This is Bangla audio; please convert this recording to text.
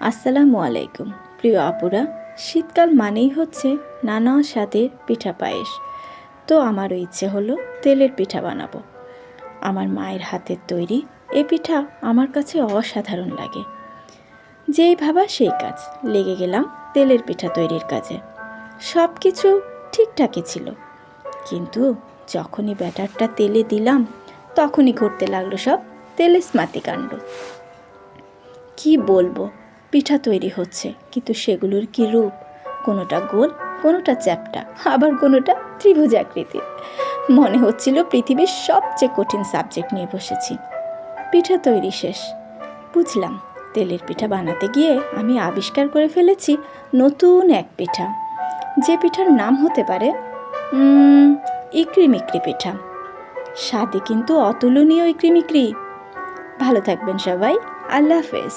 আসসালামু আলাইকুম প্রিয় আপুরা। শীতকাল মানেই হচ্ছে নানা স্বাদের পিঠা পায়েস। তো আমারও ইচ্ছে হলো তেলের পিঠা বানাবো। আমার মায়ের হাতের তৈরি এ পিঠা আমার কাছে অসাধারণ লাগে। যেই ভাবা সেই কাজ, লেগে গেলাম তেলের পিঠা তৈরির কাজে। সব কিছু ঠিকঠাকই ছিল, কিন্তু যখনই ব্যাটারটা তেলে দিলাম তখনই ঘটতে লাগলো সব তেলেস্মাতি কাণ্ড। কি বলবো, পিঠা তৈরি হচ্ছে কিন্তু সেগুলোর কি রূপ! কোনোটা গোল, কোনোটা চ্যাপ্টা, আবার কোনোটা ত্রিভুজাকৃতির। মনে হচ্ছিল পৃথিবীর সবচেয়ে কঠিন সাবজেক্ট নিয়ে বসেছি। পিঠা তৈরি শেষ, বুঝলাম তেলের পিঠা বানাতে গিয়ে আমি আবিষ্কার করে ফেলেছি নতুন এক পিঠা। যে পিঠার নাম হতে পারে ইকরিমিকরি পিঠা। স্বাদে কিন্তু অতুলনীয় ইকরিমিকরি। ভালো থাকবেন সবাই, আল্লাহ হাফেজ।